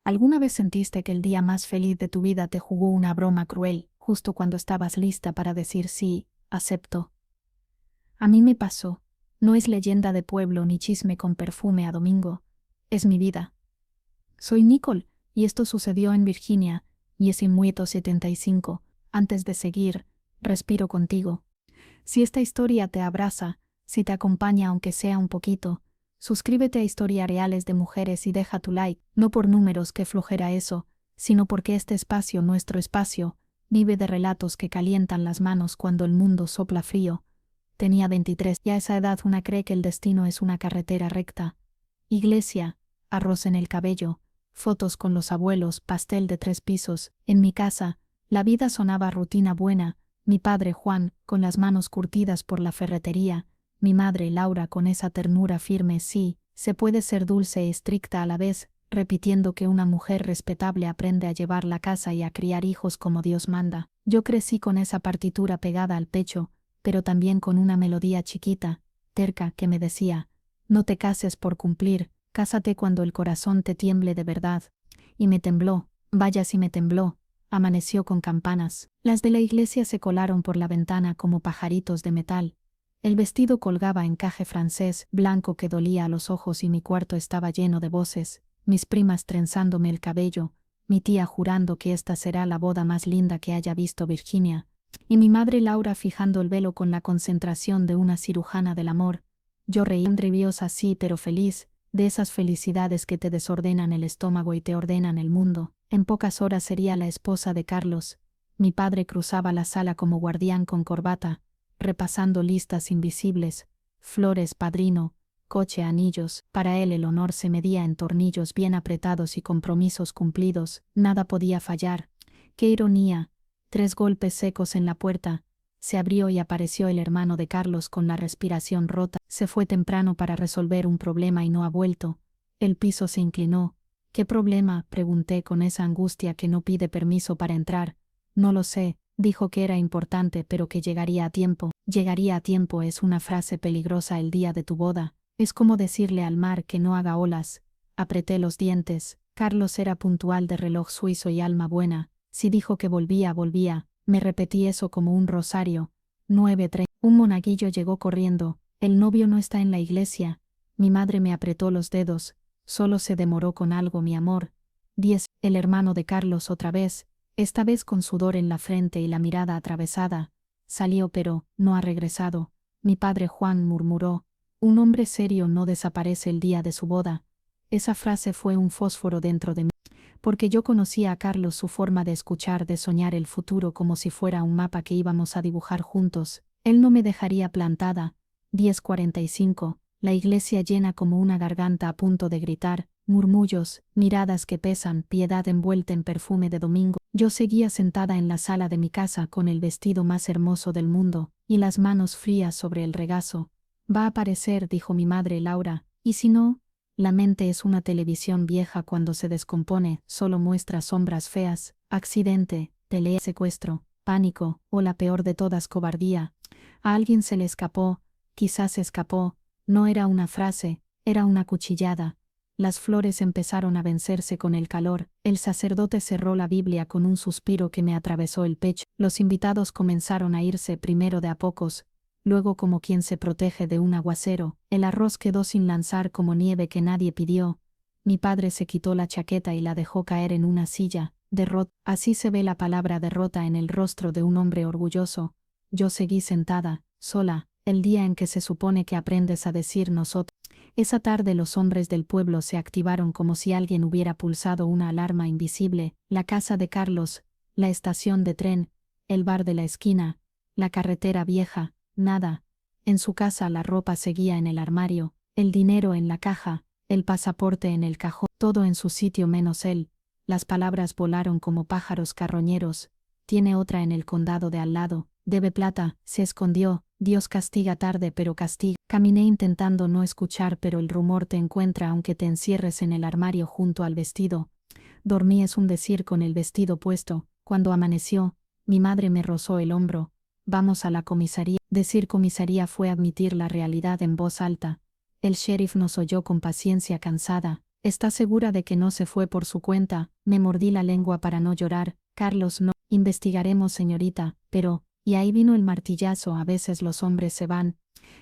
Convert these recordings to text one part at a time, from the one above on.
¿Alguna vez sentiste que el día más feliz de tu vida te jugó una broma cruel, justo cuando estabas lista para decir sí, acepto? A mí me pasó. No es leyenda de pueblo ni chisme con perfume a domingo. Es mi vida. Soy Nicole, y esto sucedió en Virginia, 1975. Antes de seguir, respiro contigo. Si esta historia te abraza, si te acompaña aunque sea un poquito, suscríbete a Historias Reales de Mujeres y deja tu like, no por números, que flojera eso, sino porque este espacio, nuestro espacio, vive de relatos que calientan las manos cuando el mundo sopla frío. Tenía 23 y a esa edad una cree que el destino es una carretera recta. Iglesia, arroz en el cabello, fotos con los abuelos, pastel de 3 pisos. En mi casa, la vida sonaba rutina buena. Mi padre Juan, con las manos curtidas por la ferretería, mi madre Laura con esa ternura firme. Sí, se puede ser dulce e estricta a la vez, repitiendo que una mujer respetable aprende a llevar la casa y a criar hijos como Dios manda. Yo crecí con esa partitura pegada al pecho, pero también con una melodía chiquita, terca, que me decía: no te cases por cumplir, cásate cuando el corazón te tiemble de verdad. Y me tembló, vaya si me tembló. Amaneció con campanas. Las de la iglesia se colaron por la ventana como pajaritos de metal. El vestido colgaba encaje francés, blanco que dolía a los ojos, y mi cuarto estaba lleno de voces, mis primas trenzándome el cabello, mi tía jurando que esta será la boda más linda que haya visto Virginia, y mi madre Laura fijando el velo con la concentración de una cirujana del amor. Yo reía nerviosa, sí, pero feliz, de esas felicidades que te desordenan el estómago y te ordenan el mundo. En pocas horas sería la esposa de Carlos. Mi padre cruzaba la sala como guardián con corbata, repasando listas invisibles: flores, padrino, coche, anillos. Para él el honor se medía en tornillos bien apretados y compromisos cumplidos. Nada podía fallar. ¡Qué ironía! 3 golpes secos en la puerta. Se abrió y apareció el hermano de Carlos con la respiración rota. Se fue temprano para resolver un problema y no ha vuelto. El piso se inclinó. ¿Qué problema?, pregunté con esa angustia que no pide permiso para entrar. No lo sé, dijo que era importante pero que llegaría a tiempo. Llegaría a tiempo es una frase peligrosa el día de tu boda. Es como decirle al mar que no haga olas. Apreté los dientes. Carlos era puntual, de reloj suizo y alma buena. Si dijo que volvía, volvía. Me repetí eso como un rosario. 9:30. Un monaguillo llegó corriendo. El novio no está en la iglesia. Mi madre me apretó los dedos. Solo se demoró con algo, mi amor. 10. El hermano de Carlos otra vez, esta vez con sudor en la frente y la mirada atravesada. Salió pero no ha regresado. Mi padre Juan murmuró: un hombre serio no desaparece el día de su boda. Esa frase fue un fósforo dentro de mí, porque yo conocía a Carlos, su forma de escuchar, de soñar el futuro como si fuera un mapa que íbamos a dibujar juntos. Él no me dejaría plantada. 10:45. La iglesia llena como una garganta a punto de gritar, murmullos, miradas que pesan, piedad envuelta en perfume de domingo. Yo seguía sentada en la sala de mi casa con el vestido más hermoso del mundo, y las manos frías sobre el regazo. Va a aparecer, dijo mi madre Laura, y si no, la mente es una televisión vieja, cuando se descompone, solo muestra sombras feas: accidente, pelea, secuestro, pánico, o la peor de todas, cobardía. A alguien se le escapó, quizás escapó. No era una frase, era una cuchillada. Las flores empezaron a vencerse con el calor. El sacerdote cerró la Biblia con un suspiro que me atravesó el pecho. Los invitados comenzaron a irse, primero de a pocos, luego como quien se protege de un aguacero. El arroz quedó sin lanzar como nieve que nadie pidió. Mi padre se quitó la chaqueta y la dejó caer en una silla. Derrota. Así se ve la palabra derrota en el rostro de un hombre orgulloso. Yo seguí sentada, sola. El día en que se supone que aprendes a decir nosotros. Esa tarde los hombres del pueblo se activaron como si alguien hubiera pulsado una alarma invisible. La casa de Carlos, la estación de tren, el bar de la esquina, la carretera vieja, nada. En su casa la ropa seguía en el armario, el dinero en la caja, el pasaporte en el cajón, todo en su sitio menos él. Las palabras volaron como pájaros carroñeros. Tiene otra en el condado de al lado, debe plata, se escondió. Dios castiga tarde pero castiga. Caminé intentando no escuchar, pero el rumor te encuentra aunque te encierres en el armario junto al vestido. Dormí, es un decir, con el vestido puesto. Cuando amaneció, mi madre me rozó el hombro. Vamos a la comisaría. Decir comisaría fue admitir la realidad en voz alta. El sheriff nos oyó con paciencia cansada. ¿Estás segura de que no se fue por su cuenta? Me mordí la lengua para no llorar. Carlos, no. Investigaremos, señorita, pero... Y ahí vino el martillazo. A veces los hombres se van.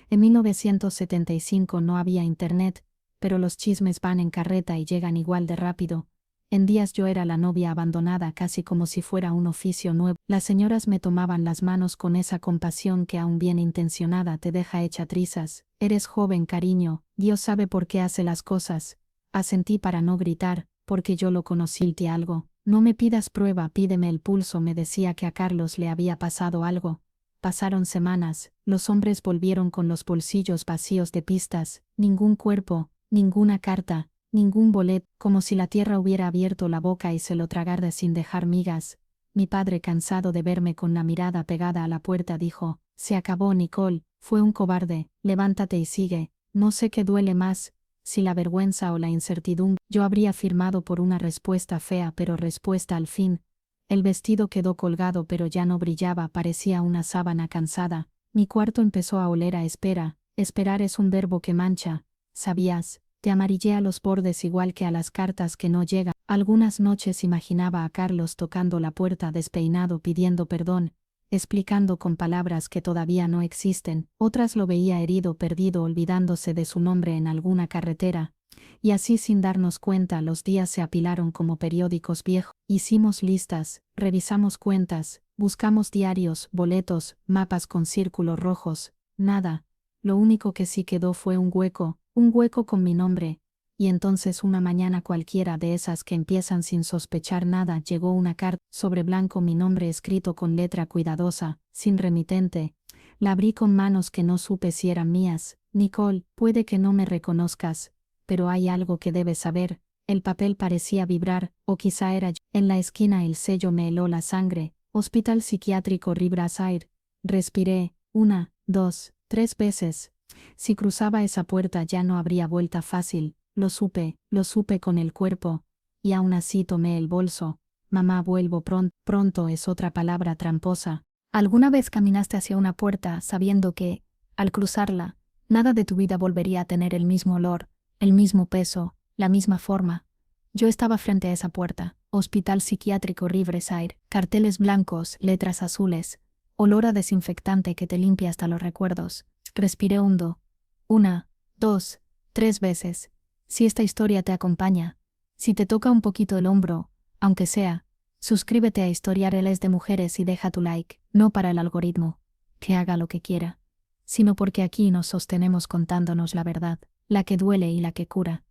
En 1975 no había internet, pero los chismes van en carreta y llegan igual de rápido. En días yo era la novia abandonada, casi como si fuera un oficio nuevo. Las señoras me tomaban las manos con esa compasión que aun bien intencionada te deja hecha trizas. Eres joven, cariño, Dios sabe por qué hace las cosas. Asentí para no gritar, porque yo lo conocí. Algo. No me pidas prueba, pídeme el pulso. Me decía que a Carlos le había pasado algo. Pasaron semanas, los hombres volvieron con los bolsillos vacíos de pistas, ningún cuerpo, ninguna carta, ningún boleto, como si la tierra hubiera abierto la boca y se lo tragara sin dejar migas. Mi padre, cansado de verme con la mirada pegada a la puerta, dijo: se acabó, Nicole, fue un cobarde, levántate y sigue. No sé qué duele más, si la vergüenza o la incertidumbre. Yo habría firmado por una respuesta fea, pero respuesta al fin. El vestido quedó colgado, pero ya no brillaba, parecía una sábana cansada. Mi cuarto empezó a oler a espera. Esperar es un verbo que mancha. ¿Sabías? Te amarillé a los bordes igual que a las cartas que no llegan. Algunas noches imaginaba a Carlos tocando la puerta despeinado, pidiendo perdón, explicando con palabras que todavía no existen. Otras lo veía herido, perdido, olvidándose de su nombre en alguna carretera. Y así, sin darnos cuenta, los días se apilaron como periódicos viejos. Hicimos listas, revisamos cuentas, buscamos diarios, boletos, mapas con círculos rojos. Nada. Lo único que sí quedó fue un hueco con mi nombre. Y entonces, una mañana cualquiera de esas que empiezan sin sospechar nada, llegó una carta, sobre blanco mi nombre escrito con letra cuidadosa, sin remitente. La abrí con manos que no supe si eran mías. Nicole, puede que no me reconozcas, pero hay algo que debes saber. El papel parecía vibrar, o quizá era yo. En la esquina el sello me heló la sangre. Hospital Psiquiátrico Riverside. Respiré, 1, 2, 3 veces. Si cruzaba esa puerta ya no habría vuelta fácil. Lo supe con el cuerpo. Y aún así tomé el bolso. Mamá, vuelvo pronto. Pronto es otra palabra tramposa. ¿Alguna vez caminaste hacia una puerta sabiendo que, al cruzarla, nada de tu vida volvería a tener el mismo olor, el mismo peso, la misma forma? Yo estaba frente a esa puerta. Hospital Psiquiátrico Riverside, carteles blancos, letras azules, olor a desinfectante que te limpia hasta los recuerdos. Respiré hondo. 1, 2, 3 veces. Si esta historia te acompaña, si te toca un poquito el hombro, aunque sea, suscríbete a Historiales de Mujeres y deja tu like, no para el algoritmo, que haga lo que quiera, sino porque aquí nos sostenemos contándonos la verdad, la que duele y la que cura.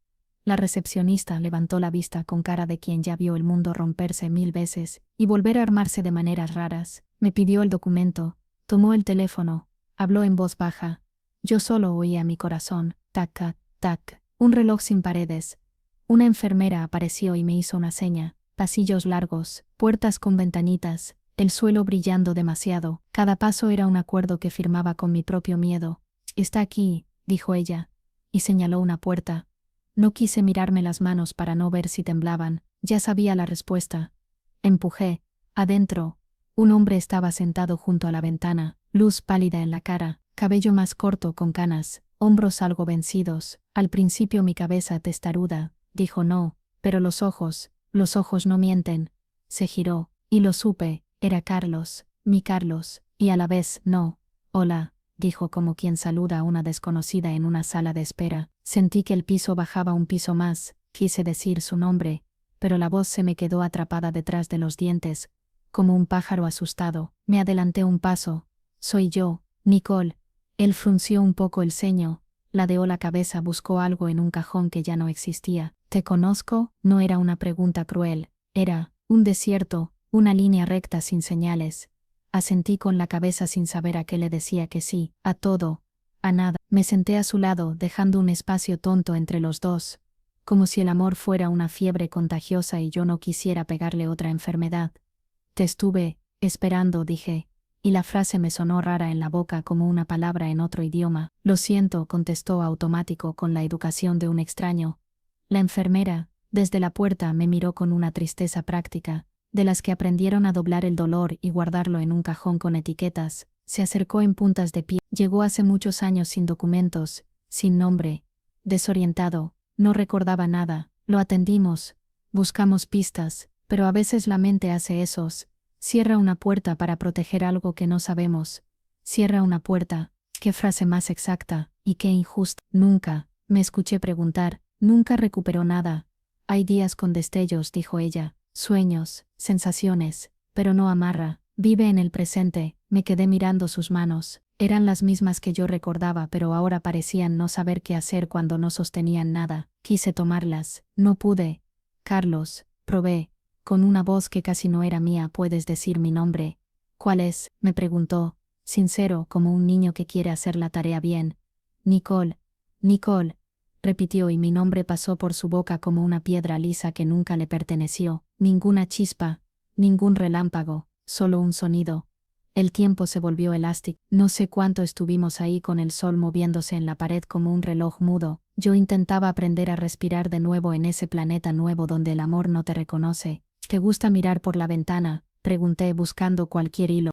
La recepcionista levantó la vista con cara de quien ya vio el mundo romperse 1000 veces y volver a armarse de maneras raras. Me pidió el documento, tomó el teléfono, habló en voz baja. Yo solo oía mi corazón, tac, tac. Un reloj sin paredes. Una enfermera apareció y me hizo una seña. Pasillos largos, puertas con ventanitas, el suelo brillando demasiado. Cada paso era un acuerdo que firmaba con mi propio miedo. Está aquí, dijo ella, y señaló una puerta. No quise mirarme las manos para no ver si temblaban. Ya sabía la respuesta. Empujé. Adentro. Un hombre estaba sentado junto a la ventana, luz pálida en la cara, cabello más corto con canas, hombros algo vencidos. Al principio mi cabeza testaruda, dijo no, pero los ojos no mienten. Se giró, y lo supe, era Carlos, mi Carlos, y a la vez no. Hola, dijo como quien saluda a una desconocida en una sala de espera. Sentí que el piso bajaba un piso más, quise decir su nombre, pero la voz se me quedó atrapada detrás de los dientes, como un pájaro asustado. Me adelanté un paso. Soy yo, Nicole. Él frunció un poco el ceño. Ladeó la cabeza, buscó algo en un cajón que ya no existía. ¿Te conozco? No era una pregunta cruel. Era un desierto, una línea recta sin señales. Asentí con la cabeza sin saber a qué le decía que sí, a todo, a nada. Me senté a su lado, dejando un espacio tonto entre los dos, como si el amor fuera una fiebre contagiosa y yo no quisiera pegarle otra enfermedad. Te estuve esperando, dije. Y la frase me sonó rara en la boca como una palabra en otro idioma. Lo siento, contestó automático con la educación de un extraño. La enfermera, desde la puerta, me miró con una tristeza práctica, de las que aprendieron a doblar el dolor y guardarlo en un cajón con etiquetas. Se acercó en puntas de pie. Llegó hace muchos años sin documentos, sin nombre. Desorientado, no recordaba nada. Lo atendimos. Buscamos pistas, pero a veces la mente hace esos. Cierra una puerta para proteger algo que no sabemos. Cierra una puerta. Qué frase más exacta, y qué injusta. Nunca, me escuché preguntar, nunca recuperó nada. Hay días con destellos, dijo ella, sueños, sensaciones, pero no amarra. Vive en el presente. Me quedé mirando sus manos. Eran las mismas que yo recordaba, pero ahora parecían no saber qué hacer cuando no sostenían nada. Quise tomarlas. No pude. Carlos, probé. Con una voz que casi no era mía. ¿Puedes decir mi nombre? ¿Cuál es? Me preguntó, sincero, como un niño que quiere hacer la tarea bien. Nicole. Nicole, repitió, y mi nombre pasó por su boca como una piedra lisa que nunca le perteneció. Ninguna chispa, ningún relámpago, solo un sonido. El tiempo se volvió elástico. No sé cuánto estuvimos ahí con el sol moviéndose en la pared como un reloj mudo. Yo intentaba aprender a respirar de nuevo en ese planeta nuevo donde el amor no te reconoce. ¿Te gusta mirar por la ventana? Pregunté buscando cualquier hilo.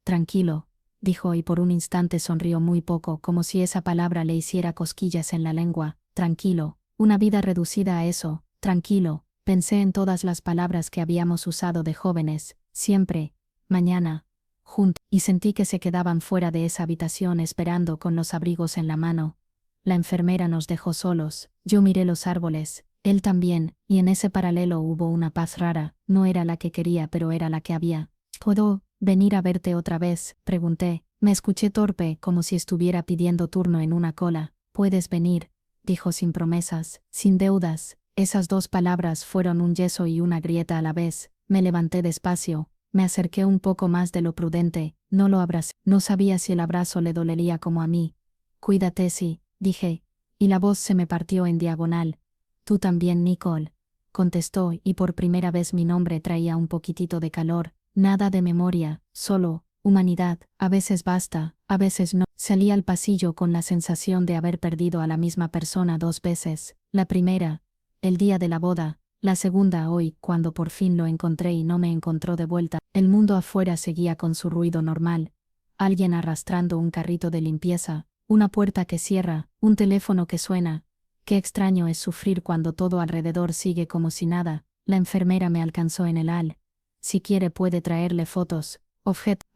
Tranquilo, dijo, y por un instante sonrió muy poco, como si esa palabra le hiciera cosquillas en la lengua. Tranquilo. Una vida reducida a eso. Tranquilo. Pensé en todas las palabras que habíamos usado de jóvenes. Siempre. Mañana. Juntos, y sentí que se quedaban fuera de esa habitación esperando con los abrigos en la mano. La enfermera nos dejó solos. Yo miré los árboles, él también, y en ese paralelo hubo una paz rara. No era la que quería, pero era la que había. ¿Puedo venir a verte otra vez? Pregunté. Me escuché torpe, como si estuviera pidiendo turno en una cola. Puedes venir, dijo, sin promesas, sin deudas. Esas dos palabras fueron un yeso y una grieta a la vez. Me levanté despacio. Me acerqué un poco más de lo prudente, no lo abracé. No sabía si el abrazo le dolería como a mí. Cuídate, sí, dije, y la voz se me partió en diagonal. Tú también, Nicole, contestó, y por primera vez mi nombre traía un poquitito de calor, nada de memoria, solo humanidad. A veces basta, a veces no. Salí al pasillo con la sensación de haber perdido a la misma persona 2 veces, la primera, el día de la boda. La segunda hoy, cuando por fin lo encontré y no me encontró de vuelta. El mundo afuera seguía con su ruido normal. Alguien arrastrando un carrito de limpieza, una puerta que cierra, un teléfono que suena. Qué extraño es sufrir cuando todo alrededor sigue como si nada. La enfermera me alcanzó en el hall. Si quiere puede traerle fotos.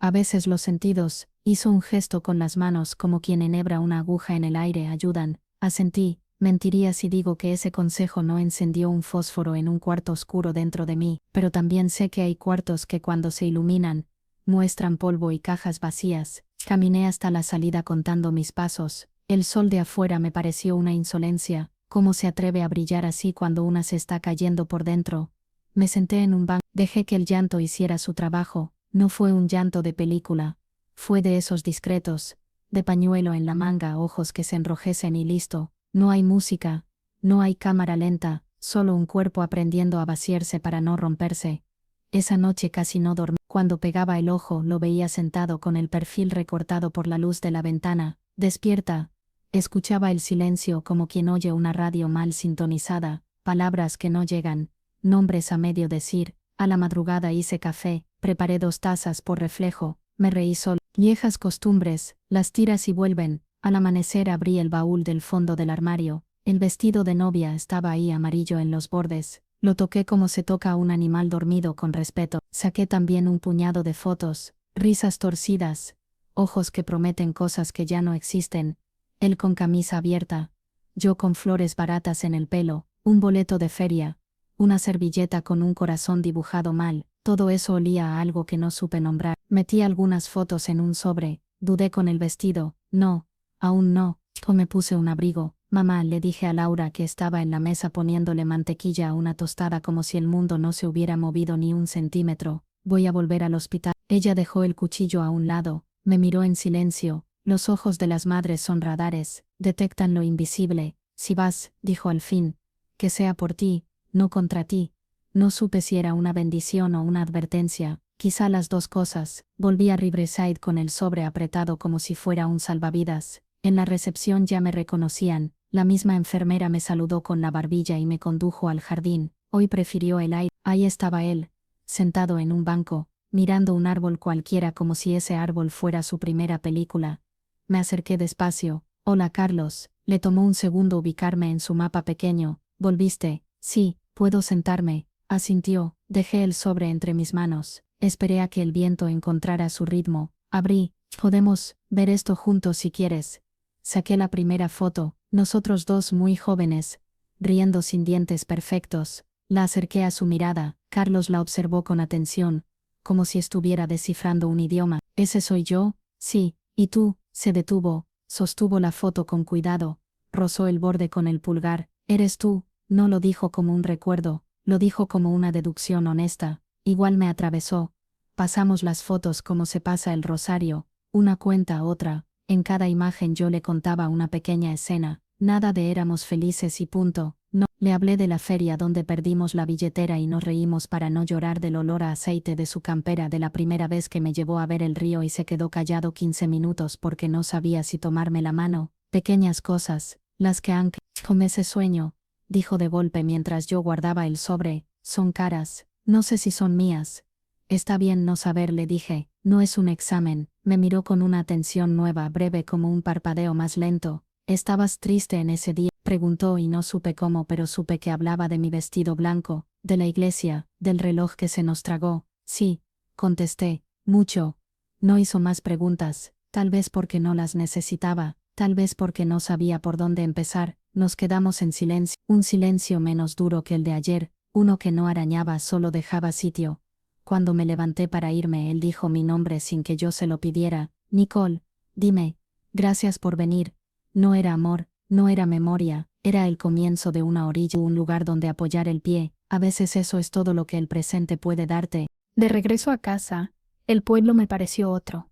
A veces los sentidos. Hizo un gesto con las manos como quien enhebra una aguja en el aire. Ayudan. Asentí. Mentiría si digo que ese consejo no encendió un fósforo en un cuarto oscuro dentro de mí, pero también sé que hay cuartos que cuando se iluminan, muestran polvo y cajas vacías. Caminé hasta la salida contando mis pasos. El sol de afuera me pareció una insolencia. ¿Cómo se atreve a brillar así cuando una se está cayendo por dentro? Me senté en un banco. Dejé que el llanto hiciera su trabajo. No fue un llanto de película. Fue de esos discretos, de pañuelo en la manga, ojos que se enrojecen y listo. No hay música, no hay cámara lenta, solo un cuerpo aprendiendo a vaciarse para no romperse. Esa noche casi no dormí. Cuando pegaba el ojo lo veía sentado con el perfil recortado por la luz de la ventana, despierta. Escuchaba el silencio como quien oye una radio mal sintonizada, palabras que no llegan, nombres a medio decir. A la madrugada hice café, preparé 2 tazas por reflejo, me reí solo. Viejas costumbres, las tiras y vuelven. Al amanecer abrí el baúl del fondo del armario. El vestido de novia estaba ahí, amarillo en los bordes. Lo toqué como se toca a un animal dormido, con respeto. Saqué también un puñado de fotos, risas torcidas, ojos que prometen cosas que ya no existen. Él con camisa abierta, yo con flores baratas en el pelo, un boleto de feria, una servilleta con un corazón dibujado mal. Todo eso olía a algo que no supe nombrar. Metí algunas fotos en un sobre. Dudé con el vestido. No. Aún no. Me puse un abrigo. Mamá, le dije a Laura, que estaba en la mesa poniéndole mantequilla a una tostada como si el mundo no se hubiera movido ni un centímetro. Voy a volver al hospital. Ella dejó el cuchillo a un lado. Me miró en silencio. Los ojos de las madres son radares. Detectan lo invisible. Si vas, dijo al fin, que sea por ti, no contra ti. No supe si era una bendición o una advertencia. Quizá las dos cosas. Volví a Riverside con el sobre apretado como si fuera un salvavidas. En la recepción ya me reconocían. La misma enfermera me saludó con la barbilla y me condujo al jardín. Hoy prefirió el aire. Ahí estaba él, sentado en un banco, mirando un árbol cualquiera como si ese árbol fuera su primera película. Me acerqué despacio. Hola, Carlos. Le tomó un segundo ubicarme en su mapa pequeño. ¿Volviste? Sí, puedo sentarme, asintió. Dejé el sobre entre mis manos. Esperé a que el viento encontrara su ritmo. Abrí. Podemos ver esto juntos si quieres. Saqué la primera foto, nosotros dos muy jóvenes, riendo sin dientes perfectos. La acerqué a su mirada. Carlos la observó con atención, como si estuviera descifrando un idioma. ¿Ese soy yo? Sí. ¿Y tú? Se detuvo, sostuvo la foto con cuidado, rozó el borde con el pulgar. ¿Eres tú? No lo dijo como un recuerdo, lo dijo como una deducción honesta. Igual me atravesó. Pasamos las fotos como se pasa el rosario, una cuenta a otra. En cada imagen yo le contaba una pequeña escena. Nada de éramos felices y punto. No, le hablé de la feria donde perdimos la billetera y nos reímos para no llorar del olor a aceite de su campera, de la primera vez que me llevó a ver el río y se quedó callado 15 minutos porque no sabía si tomarme la mano. Pequeñas cosas, las que han... Con ese sueño, dijo de golpe mientras yo guardaba el sobre, son caras, no sé si son mías. Está bien no saber, le dije, no es un examen. Me miró con una atención nueva, breve como un parpadeo más lento. ¿Estabas triste en ese día?, preguntó y no supe cómo, pero supe que hablaba de mi vestido blanco, de la iglesia, del reloj que se nos tragó. Sí, contesté, mucho. No hizo más preguntas, tal vez porque no las necesitaba, tal vez porque no sabía por dónde empezar. Nos quedamos en silencio, un silencio menos duro que el de ayer, uno que no arañaba, solo dejaba sitio. Cuando me levanté para irme, él dijo mi nombre sin que yo se lo pidiera. Nicole, dime, gracias por venir. No era amor, no era memoria, era el comienzo de una orilla, un lugar donde apoyar el pie. A veces eso es todo lo que el presente puede darte. De regreso a casa, el pueblo me pareció otro.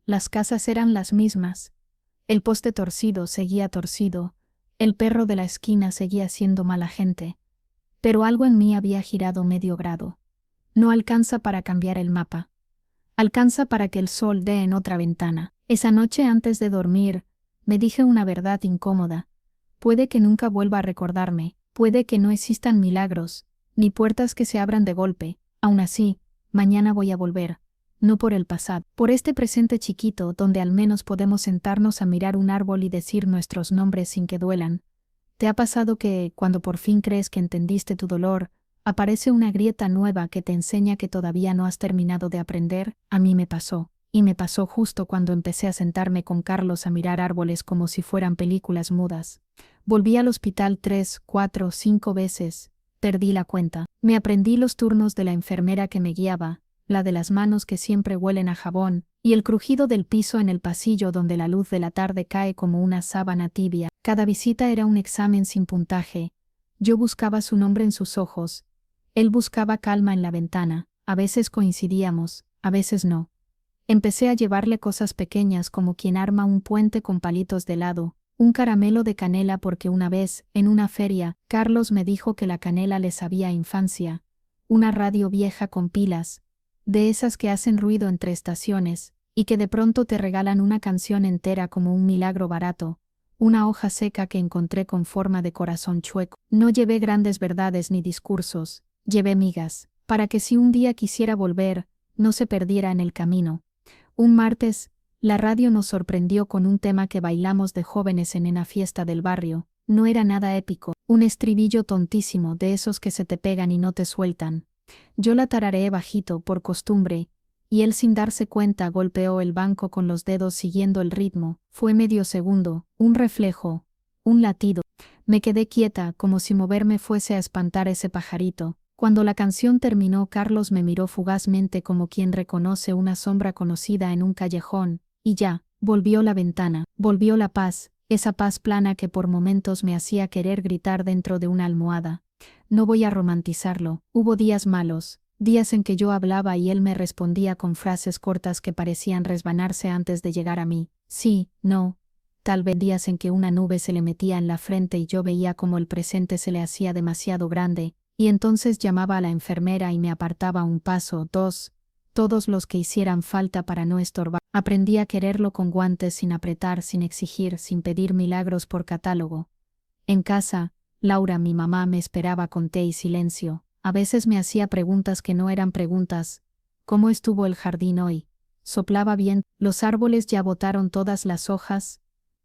Las casas eran las mismas. El poste torcido seguía torcido, el perro de la esquina seguía siendo mala gente. Pero algo en mí había girado medio grado. No alcanza para cambiar el mapa. Alcanza para que el sol dé en otra ventana. Esa noche antes de dormir, me dije una verdad incómoda. Puede que nunca vuelva a recordarme, puede que no existan milagros, ni puertas que se abran de golpe. Aún así, mañana voy a volver. No por el pasado, por este presente chiquito donde al menos podemos sentarnos a mirar un árbol y decir nuestros nombres sin que duelan. ¿Te ha pasado que, cuando por fin crees que entendiste tu dolor, aparece una grieta nueva que te enseña que todavía no has terminado de aprender? A mí me pasó, y me pasó justo cuando empecé a sentarme con Carlos a mirar árboles como si fueran películas mudas. Volví al hospital 3, 4, 5 veces, perdí la cuenta. Me aprendí los turnos de la enfermera que me guiaba, la de las manos que siempre huelen a jabón, y el crujido del piso en el pasillo donde la luz de la tarde cae como una sábana tibia. Cada visita era un examen sin puntaje. Yo buscaba su nombre en sus ojos. Él buscaba calma en la ventana. A veces coincidíamos, a veces no. Empecé a llevarle cosas pequeñas como quien arma un puente con palitos de helado, un caramelo de canela porque una vez, en una feria, Carlos me dijo que la canela le sabía a infancia, una radio vieja con pilas, de esas que hacen ruido entre estaciones, y que de pronto te regalan una canción entera como un milagro barato, una hoja seca que encontré con forma de corazón chueco. No llevé grandes verdades ni discursos, llevé migas, para que si un día quisiera volver, no se perdiera en el camino. Un martes, la radio nos sorprendió con un tema que bailamos de jóvenes en una fiesta del barrio. No era nada épico, un estribillo tontísimo de esos que se te pegan y no te sueltan. Yo la tarareé bajito por costumbre, y él sin darse cuenta golpeó el banco con los dedos siguiendo el ritmo. Fue medio segundo, un reflejo, un latido. Me quedé quieta como si moverme fuese a espantar ese pajarito. Cuando la canción terminó, Carlos me miró fugazmente como quien reconoce una sombra conocida en un callejón, y ya, volvió la ventana, volvió la paz, esa paz plana que por momentos me hacía querer gritar dentro de una almohada. No voy a romantizarlo, hubo días malos, días en que yo hablaba y él me respondía con frases cortas que parecían resbanarse antes de llegar a mí. Sí, no. Tal vez días en que una nube se le metía en la frente y yo veía como el presente se le hacía demasiado grande, y entonces llamaba a la enfermera y me apartaba un paso, dos, todos los que hicieran falta para no estorbar. Aprendí a quererlo con guantes, sin apretar, sin exigir, sin pedir milagros por catálogo. En casa, Laura, mi mamá, me esperaba con té y silencio. A veces me hacía preguntas que no eran preguntas. ¿Cómo estuvo el jardín hoy? ¿Soplaba bien? ¿Los árboles ya botaron todas las hojas?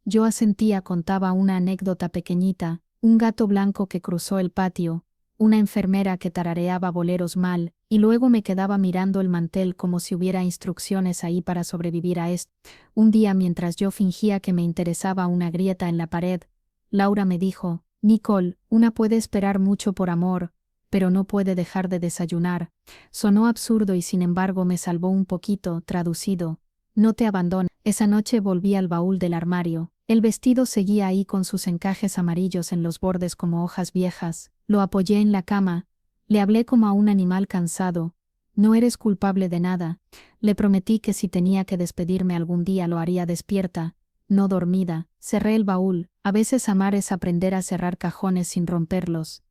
Yo asentía, contaba una anécdota pequeñita, un gato blanco que cruzó el patio, una enfermera que tarareaba boleros mal, y luego me quedaba mirando el mantel como si hubiera instrucciones ahí para sobrevivir a esto. Un día, mientras yo fingía que me interesaba una grieta en la pared, Laura me dijo: Nicole, una puede esperar mucho por amor, pero no puede dejar de desayunar. Sonó absurdo y sin embargo me salvó un poquito. Traducido: no te abandones. Esa noche volví al baúl del armario. El vestido seguía ahí con sus encajes amarillos en los bordes como hojas viejas. Lo apoyé en la cama. Le hablé como a un animal cansado. No eres culpable de nada. Le prometí que si tenía que despedirme algún día lo haría despierta, no dormida. Cerré el baúl. A veces amar es aprender a cerrar cajones sin romperlos.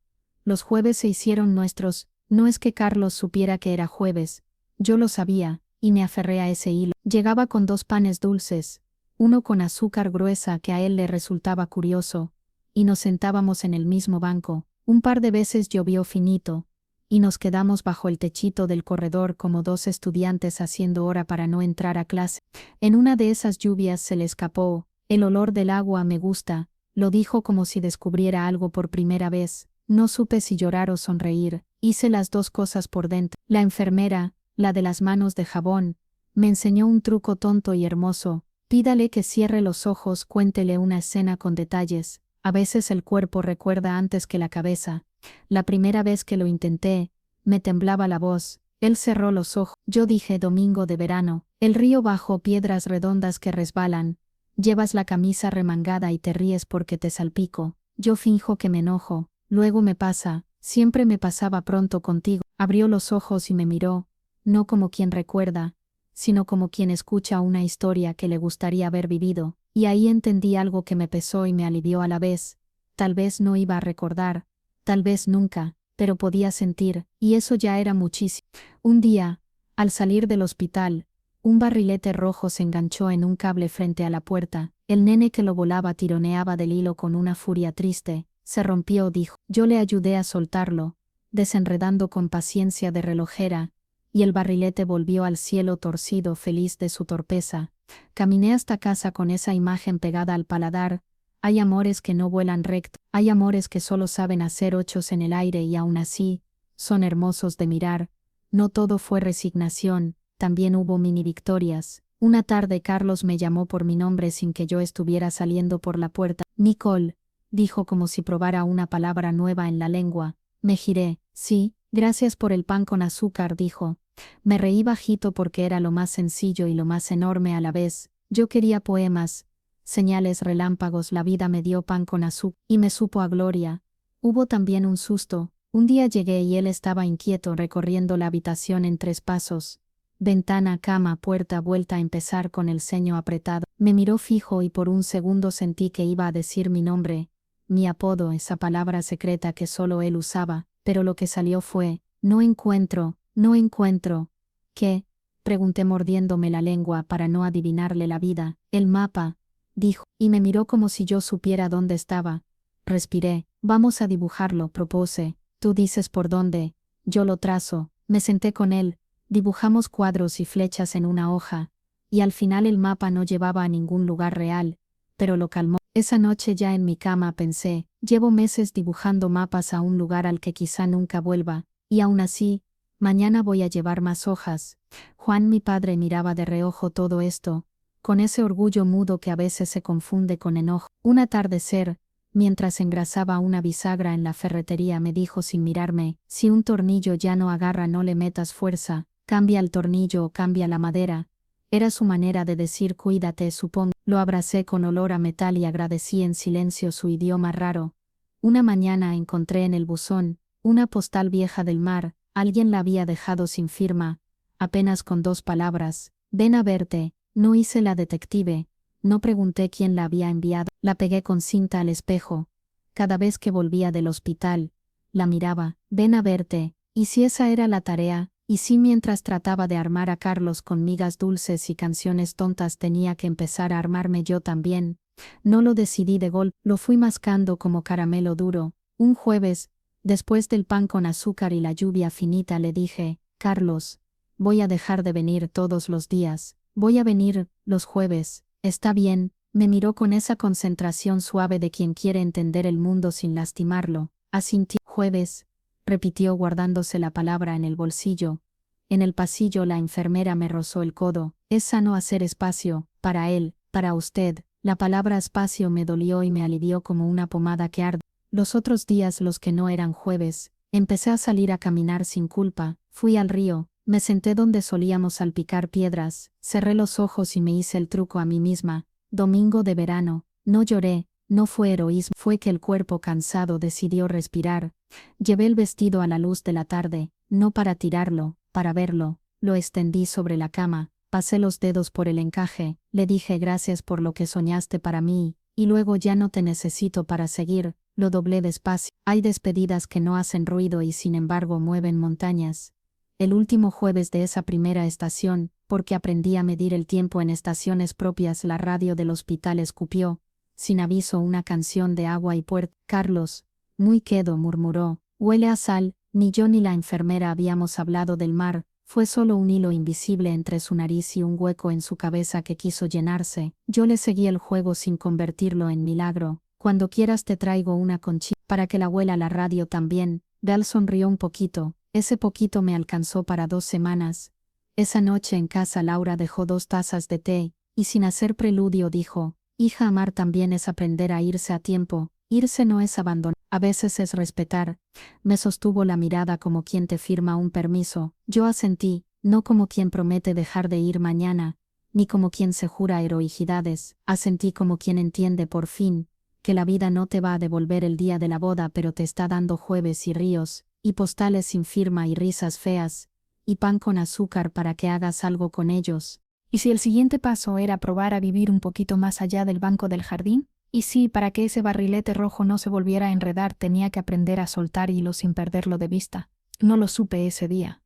Los jueves se hicieron nuestros. No es que Carlos supiera que era jueves. Yo lo sabía, y me aferré a ese hilo. Llegaba con 2 panes dulces, uno con azúcar gruesa que a él le resultaba curioso, y nos sentábamos en el mismo banco. Un par de veces llovió finito, y nos quedamos bajo el techito del corredor como 2 estudiantes haciendo hora para no entrar a clase. En una de esas lluvias se le escapó: el olor del agua me gusta. Lo dijo como si descubriera algo por primera vez. No supe si llorar o sonreír. Hice las 2 cosas por dentro. La enfermera, la de las manos de jabón, me enseñó un truco tonto y hermoso. Pídale que cierre los ojos, cuéntele una escena con detalles. A veces el cuerpo recuerda antes que la cabeza. La primera vez que lo intenté, me temblaba la voz. Él cerró los ojos. Yo dije: domingo de verano, el río bajo piedras redondas que resbalan. Llevas la camisa remangada y te ríes porque te salpico. Yo finjo que me enojo. Luego me pasa. Siempre me pasaba pronto contigo. Abrió los ojos y me miró, no como quien recuerda, sino como quien escucha una historia que le gustaría haber vivido, y ahí entendí algo que me pesó y me alivió a la vez. Tal vez no iba a recordar, tal vez nunca, pero podía sentir, y eso ya era muchísimo. Un día, al salir del hospital, un barrilete rojo se enganchó en un cable frente a la puerta. El nene que lo volaba tironeaba del hilo con una furia triste. Se rompió, dijo. Yo le ayudé a soltarlo, desenredando con paciencia de relojera, y el barrilete volvió al cielo torcido, feliz de su torpeza. Caminé hasta casa con esa imagen pegada al paladar. Hay amores que no vuelan recto, hay amores que solo saben hacer ochos en el aire y aún así, son hermosos de mirar. No todo fue resignación, también hubo mini victorias. Una tarde Carlos me llamó por mi nombre sin que yo estuviera saliendo por la puerta. Nicole, dijo como si probara una palabra nueva en la lengua. Me giré. Sí, gracias por el pan con azúcar, dijo. Me reí bajito porque era lo más sencillo y lo más enorme a la vez. Yo quería poemas, señales, relámpagos. La vida me dio pan con azúcar y me supo a gloria. Hubo también un susto. Un día llegué y él estaba inquieto recorriendo la habitación en 3 pasos. Ventana, cama, puerta, vuelta a empezar con el ceño apretado. Me miró fijo y por un segundo sentí que iba a decir mi nombre, mi apodo, esa palabra secreta que solo él usaba, pero lo que salió fue: no encuentro, no encuentro. ¿Qué? Pregunté mordiéndome la lengua para no adivinarle la vida. El mapa, dijo, y me miró como si yo supiera dónde estaba. Respiré. Vamos a dibujarlo, propuse. Tú dices por dónde, yo lo trazo. Me senté con él, dibujamos cuadros y flechas en una hoja, y al final el mapa no llevaba a ningún lugar real, pero lo calmó. Esa noche ya en mi cama pensé: llevo meses dibujando mapas a un lugar al que quizá nunca vuelva, y aún así, mañana voy a llevar más hojas. Juan, mi padre, miraba de reojo todo esto, con ese orgullo mudo que a veces se confunde con enojo. Un atardecer, mientras engrasaba una bisagra en la ferretería, me dijo sin mirarme: si un tornillo ya no agarra, no le metas fuerza, cambia el tornillo o cambia la madera. Era su manera de decir cuídate, supongo. Lo abracé con olor a metal y agradecí en silencio su idioma raro. Una mañana encontré en el buzón una postal vieja del mar. Alguien la había dejado sin firma, apenas con 2 palabras: ven a verte. No hice la detective, no pregunté quién la había enviado. La pegué con cinta al espejo. Cada vez que volvía del hospital, la miraba. Ven a verte. ¿Y si esa era la tarea? ¿Y si mientras trataba de armar a Carlos con migas dulces y canciones tontas tenía que empezar a armarme yo también? No lo decidí de golpe, lo fui mascando como caramelo duro. Un jueves, después del pan con azúcar y la lluvia finita, le dije: Carlos, voy a dejar de venir todos los días. Voy a venir los jueves. ¿Está bien? Me miró con esa concentración suave de quien quiere entender el mundo sin lastimarlo. Asintió. Jueves, repitió guardándose la palabra en el bolsillo. En el pasillo la enfermera me rozó el codo. Es sano hacer espacio, para él, para usted. La palabra espacio me dolió y me alivió como una pomada que arde. Los otros días, los que no eran jueves, empecé a salir a caminar sin culpa. Fui al río, me senté donde solíamos salpicar piedras, cerré los ojos y me hice el truco a mí misma. Domingo de verano, no lloré, no fue heroísmo, fue que el cuerpo cansado decidió respirar. Llevé el vestido a la luz de la tarde, no para tirarlo, para verlo. Lo extendí sobre la cama, pasé los dedos por el encaje, le dije gracias por lo que soñaste para mí, y luego ya no te necesito para seguir. Lo doblé despacio. Hay despedidas que no hacen ruido y sin embargo mueven montañas. El último jueves de esa primera estación, porque aprendí a medir el tiempo en estaciones propias, la radio del hospital escupió, sin aviso, una canción de Agua y Puerto. Carlos, muy quedo, murmuró, huele a sal. Ni yo ni la enfermera habíamos hablado del mar, fue solo un hilo invisible entre su nariz y un hueco en su cabeza que quiso llenarse. Yo le seguí el juego sin convertirlo en milagro. Cuando quieras te traigo una conchita para que la huela la radio también. Dal sonrió un poquito, ese poquito me alcanzó para 2 semanas. Esa noche en casa Laura dejó 2 tazas de té, y sin hacer preludio dijo, hija, amar también es aprender a irse a tiempo, irse no es abandonar, a veces es respetar. Me sostuvo la mirada como quien te firma un permiso. Yo asentí, no como quien promete dejar de ir mañana, ni como quien se jura heroicidades. Asentí como quien entiende por fin que la vida no te va a devolver el día de la boda, pero te está dando jueves y ríos, y postales sin firma y risas feas, y pan con azúcar para que hagas algo con ellos. ¿Y si el siguiente paso era probar a vivir un poquito más allá del banco del jardín? Y si, para que ese barrilete rojo no se volviera a enredar, tenía que aprender a soltar hilo sin perderlo de vista. No lo supe ese día.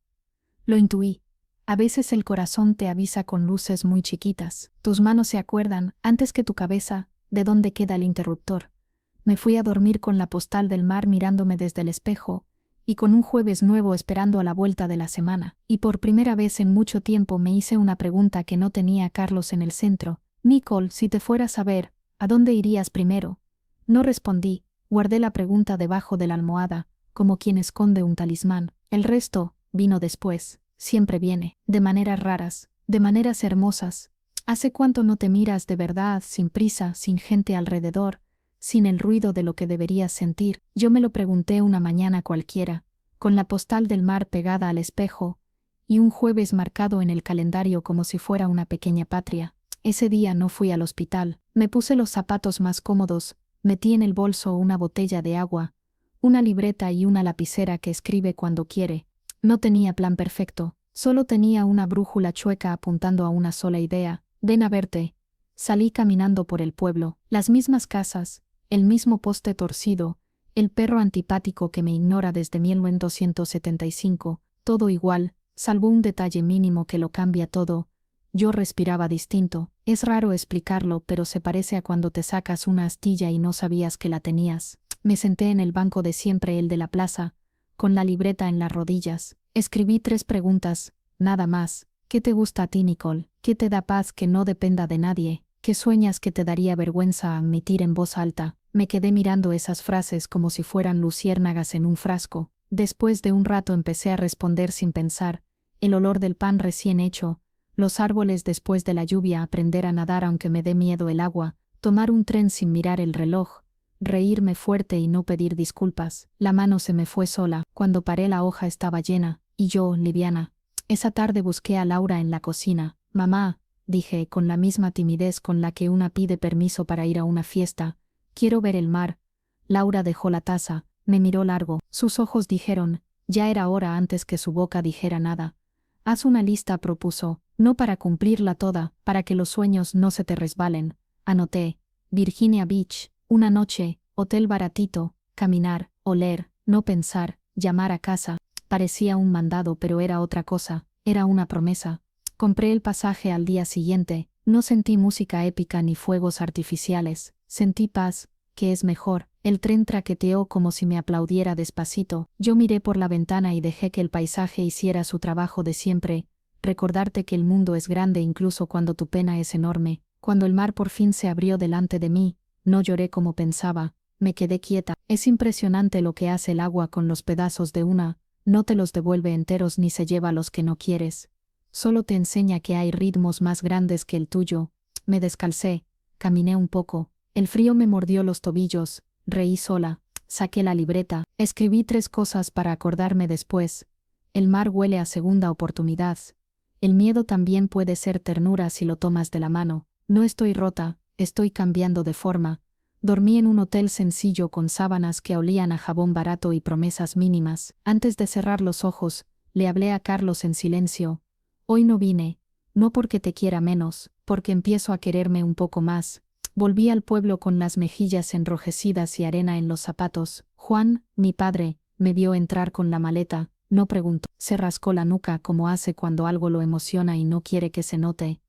Lo intuí. A veces el corazón te avisa con luces muy chiquitas. Tus manos se acuerdan, antes que tu cabeza, de dónde queda el interruptor. Me fui a dormir con la postal del mar mirándome desde el espejo, y con un jueves nuevo esperando a la vuelta de la semana. Y por primera vez en mucho tiempo me hice una pregunta que no tenía a Carlos en el centro. Nicole, si te fueras a ver, ¿a dónde irías primero? No respondí, guardé la pregunta debajo de la almohada, como quien esconde un talismán. El resto vino después, siempre viene, de maneras raras, de maneras hermosas. ¿Hace cuánto no te miras de verdad, sin prisa, sin gente alrededor, sin el ruido de lo que deberías sentir? Yo me lo pregunté una mañana cualquiera, con la postal del mar pegada al espejo, y un jueves marcado en el calendario como si fuera una pequeña patria. Ese día no fui al hospital, me puse los zapatos más cómodos, metí en el bolso una botella de agua, una libreta y una lapicera que escribe cuando quiere. No tenía plan perfecto, solo tenía una brújula chueca apuntando a una sola idea. Ven a verte. Salí caminando por el pueblo, las mismas casas, el mismo poste torcido, el perro antipático que me ignora desde 1975, todo igual, salvo un detalle mínimo que lo cambia todo. Yo respiraba distinto. Es raro explicarlo, pero se parece a cuando te sacas una astilla y no sabías que la tenías. Me senté en el banco de siempre, el de la plaza, con la libreta en las rodillas. Escribí 3 preguntas, nada más. ¿Qué te gusta a ti, Nicole? ¿Qué te da paz que no dependa de nadie? ¿Qué sueñas que te daría vergüenza admitir en voz alta? Me quedé mirando esas frases como si fueran luciérnagas en un frasco. Después de un rato empecé a responder sin pensar. El olor del pan recién hecho, los árboles después de la lluvia, aprender a nadar aunque me dé miedo el agua, tomar un tren sin mirar el reloj, reírme fuerte y no pedir disculpas. La mano se me fue sola. Cuando paré la hoja estaba llena, y yo, liviana. Esa tarde busqué a Laura en la cocina. Mamá, dije con la misma timidez con la que una pide permiso para ir a una fiesta, quiero ver el mar. Laura dejó la taza, me miró largo. Sus ojos dijeron, ya era hora antes que su boca dijera nada. Haz una lista, propuso, no para cumplirla toda, para que los sueños no se te resbalen. Anoté, Virginia Beach, una noche, hotel baratito, caminar, oler, no pensar, llamar a casa. Parecía un mandado, pero era otra cosa, era una promesa. Compré el pasaje al día siguiente, no sentí música épica ni fuegos artificiales, sentí paz, que es mejor. El tren traqueteó como si me aplaudiera despacito. Yo miré por la ventana y dejé que el paisaje hiciera su trabajo de siempre. Recordarte que el mundo es grande incluso cuando tu pena es enorme. Cuando el mar por fin se abrió delante de mí, no lloré como pensaba, Me quedé quieta. Es impresionante lo que hace el agua con los pedazos de una, no te los devuelve enteros ni se lleva los que no quieres. Solo te enseña que hay ritmos más grandes que el tuyo. Me descalcé, caminé un poco, el frío me mordió los tobillos, reí sola, saqué la libreta, escribí 3 cosas para acordarme después. El mar huele a segunda oportunidad. El miedo también puede ser ternura si lo tomas de la mano. No estoy rota, estoy cambiando de forma. Dormí en un hotel sencillo con sábanas que olían a jabón barato y promesas mínimas. Antes de cerrar los ojos, le hablé a Carlos en silencio. Hoy no vine, no porque te quiera menos, porque empiezo a quererme un poco más. Volví al pueblo con las mejillas enrojecidas y arena en los zapatos. Juan, mi padre, me vio entrar con la maleta, no preguntó. Se rascó la nuca como hace cuando algo lo emociona y no quiere que se note.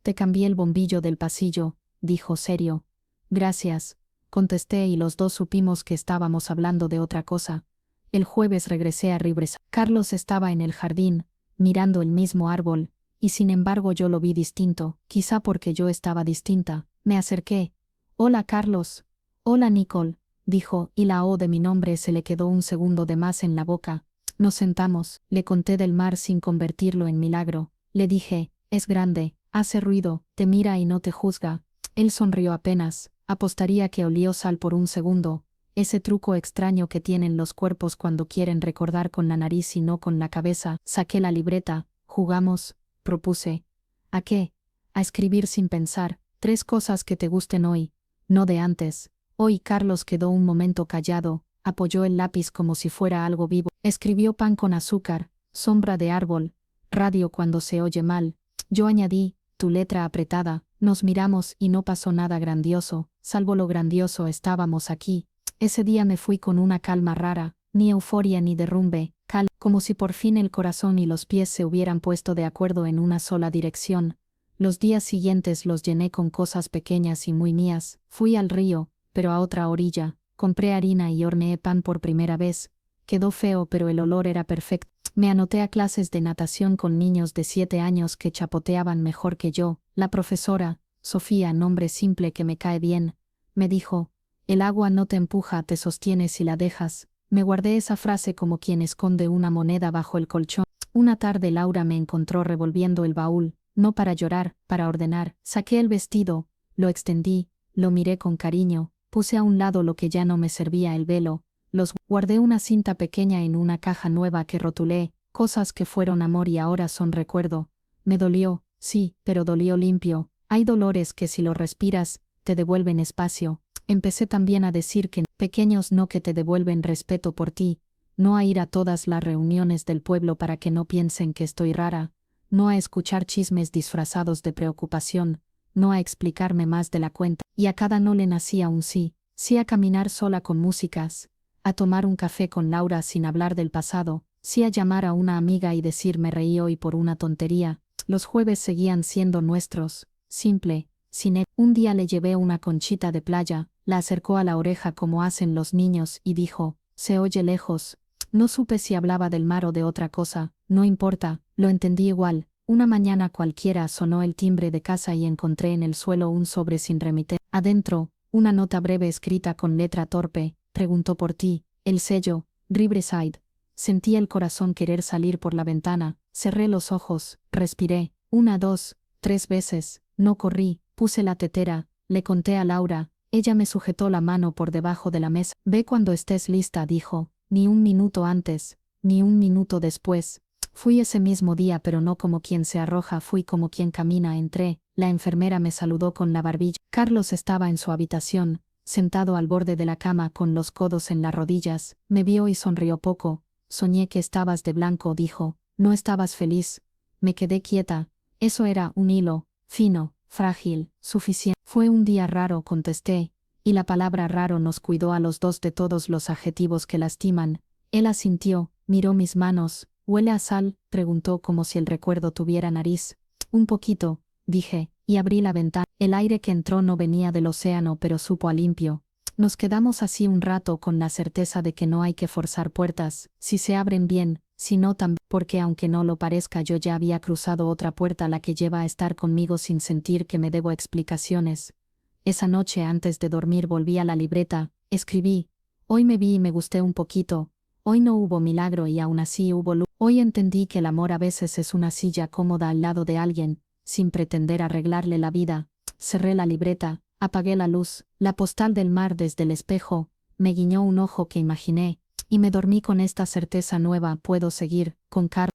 Te cambié el bombillo del pasillo, dijo serio. Gracias, contesté y los dos supimos que estábamos hablando de otra cosa. El jueves regresé a Riverside. Carlos estaba en el jardín, mirando el mismo árbol, y sin embargo yo lo vi distinto, quizá porque yo estaba distinta. Me acerqué. Hola Carlos. Hola Nicole, dijo, y la O de mi nombre se le quedó un segundo de más en la boca. Nos sentamos, le conté del mar sin convertirlo en milagro. Le dije, es grande, hace ruido, te mira y no te juzga. Él sonrió apenas, apostaría que olió sal por un segundo. Ese truco extraño que tienen los cuerpos cuando quieren recordar con la nariz y no con la cabeza. Saqué la libreta, jugamos, propuse. ¿A qué? A escribir sin pensar, 3 cosas que te gusten hoy, no de antes. Hoy Carlos quedó un momento callado, apoyó el lápiz como si fuera algo vivo. Escribió pan con azúcar, sombra de árbol, radio cuando se oye mal. Yo añadí, tu letra apretada, nos miramos y no pasó nada grandioso, salvo lo grandioso estábamos aquí. Ese día me fui con una calma rara, ni euforia ni derrumbe, como si por fin el corazón y los pies se hubieran puesto de acuerdo en una sola dirección. Los días siguientes los llené con cosas pequeñas y muy mías. Fui al río, pero a otra orilla, compré harina y horneé pan por primera vez. Quedó feo pero el olor era perfecto. Me anoté a clases de natación con niños de 7 años que chapoteaban mejor que yo. La profesora, Sofía, nombre simple que me cae bien, me dijo, el agua no te empuja, te sostiene si la dejas. Me guardé esa frase como quien esconde una moneda bajo el colchón. Una tarde Laura me encontró revolviendo el baúl, no para llorar, para ordenar. Saqué el vestido, lo extendí, lo miré con cariño, puse a un lado lo que ya no me servía, el velo, guardé una cinta pequeña en una caja nueva que rotulé, cosas que fueron amor y ahora son recuerdo. Me dolió, sí, pero dolió limpio. Hay dolores que si lo respiras, te devuelven espacio. Empecé también a decir que pequeños no que te devuelven respeto por ti, no a ir a todas las reuniones del pueblo para que no piensen que estoy rara, no a escuchar chismes disfrazados de preocupación, no a explicarme más de la cuenta, y a cada no le nacía un sí, sí a caminar sola con músicas, a tomar un café con Laura sin hablar del pasado, sí a llamar a una amiga y decir me reí hoy por una tontería. Los jueves seguían siendo nuestros, simple, sin él. Un día le llevé una conchita de playa, la acercó a la oreja como hacen los niños y dijo, se oye lejos. No supe si hablaba del mar o de otra cosa, no importa, lo entendí igual. Una mañana cualquiera sonó el timbre de casa y encontré en el suelo un sobre sin remite. Adentro, una nota breve escrita con letra torpe, preguntó por ti, el sello, Riverside. Sentí el corazón querer salir por la ventana, cerré los ojos, respiré, 1, 2, 3 veces, no corrí, puse la tetera, le conté a Laura, ella me sujetó la mano por debajo de la mesa. Ve cuando estés lista, dijo, ni un minuto antes, ni un minuto después. Fui ese mismo día pero no como quien se arroja, fui como quien camina. Entré, la enfermera me saludó con la barbilla. Carlos estaba en su habitación, sentado al borde de la cama con los codos en las rodillas, me vio y sonrió poco. Soñé que estabas de blanco, dijo, no estabas feliz. Me quedé quieta, eso era un hilo, fino, frágil, suficiente. Fue un día raro, contesté, y la palabra raro nos cuidó a los dos de todos los adjetivos que lastiman. Él asintió, miró mis manos. ¿Huele a sal?, preguntó como si el recuerdo tuviera nariz. Un poquito, dije, y abrí la ventana. El aire que entró no venía del océano pero supo a limpio. Nos quedamos así un rato con la certeza de que no hay que forzar puertas, si se abren bien, si no también, porque aunque no lo parezca yo ya había cruzado otra puerta, la que lleva a estar conmigo sin sentir que me debo explicaciones. Esa noche antes de dormir volví a la libreta, escribí: hoy me vi y me gusté un poquito, hoy no hubo milagro y aún así hubo luz. Hoy entendí que el amor a veces es una silla cómoda al lado de alguien, sin pretender arreglarle la vida. Cerré la libreta, apagué la luz, la postal del mar desde el espejo, me guiñó un ojo que imaginé, y me dormí con esta certeza nueva: puedo seguir,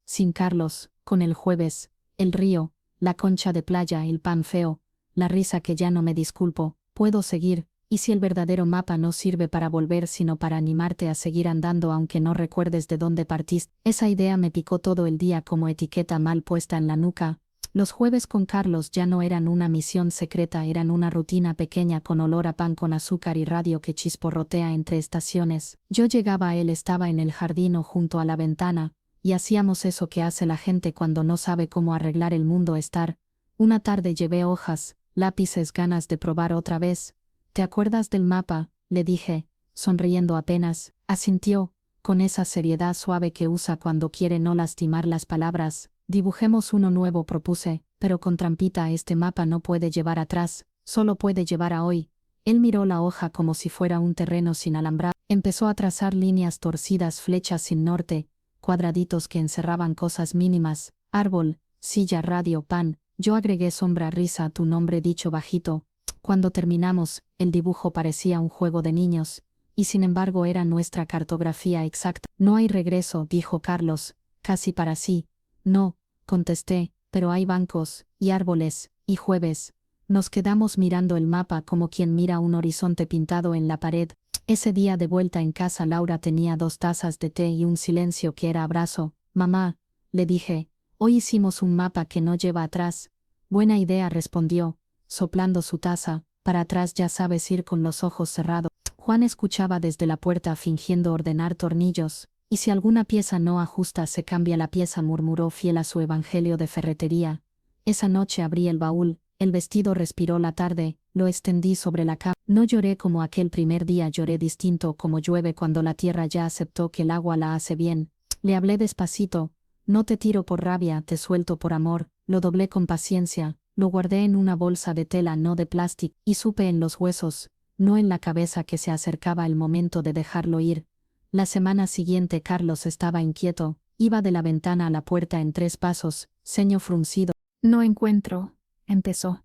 sin Carlos, con el jueves, el río, la concha de playa, el pan feo, la risa que ya no me disculpo, puedo seguir, y si el verdadero mapa no sirve para volver sino para animarte a seguir andando aunque no recuerdes de dónde partiste. Esa idea me picó todo el día como etiqueta mal puesta en la nuca. Los jueves con Carlos ya no eran una misión secreta, eran una rutina pequeña con olor a pan con azúcar y radio que chisporrotea entre estaciones. Yo llegaba, él estaba en el jardín o junto a la ventana, y hacíamos eso que hace la gente cuando no sabe cómo arreglar el mundo: estar. Una tarde llevé hojas, lápices, ganas de probar otra vez. ¿Te acuerdas del mapa?, le dije, sonriendo apenas. Asintió, con esa seriedad suave que usa cuando quiere no lastimar las palabras. Dibujemos uno nuevo, propuse, pero con trampita: este mapa no puede llevar atrás, solo puede llevar a hoy. Él miró la hoja como si fuera un terreno sin alambrar. Empezó a trazar líneas torcidas, flechas sin norte, cuadraditos que encerraban cosas mínimas: árbol, silla, radio, pan. Yo agregué sombra, risa, tu nombre dicho bajito. Cuando terminamos, el dibujo parecía un juego de niños, y sin embargo era nuestra cartografía exacta. No hay regreso, dijo Carlos, casi para sí. No, contesté, pero hay bancos, y árboles, y jueves. Nos quedamos mirando el mapa como quien mira un horizonte pintado en la pared. Ese día de vuelta en casa Laura tenía 2 tazas de té y un silencio que era abrazo. Mamá, le dije, hoy hicimos un mapa que no lleva atrás. Buena idea, respondió, soplando su taza. Para atrás ya sabes ir con los ojos cerrados. Juan escuchaba desde la puerta fingiendo ordenar tornillos. Y si alguna pieza no ajusta se cambia la pieza, murmuró fiel a su evangelio de ferretería. Esa noche abrí el baúl, el vestido respiró la tarde, lo extendí sobre la cama. No lloré como aquel primer día, lloré distinto, como llueve cuando la tierra ya aceptó que el agua la hace bien. Le hablé despacito: no te tiro por rabia, te suelto por amor. Lo doblé con paciencia, lo guardé en una bolsa de tela, no de plástico, y supe en los huesos, no en la cabeza, que se acercaba el momento de dejarlo ir. La semana siguiente Carlos estaba inquieto, iba de la ventana a la puerta en 3 pasos, ceño fruncido. No encuentro, empezó.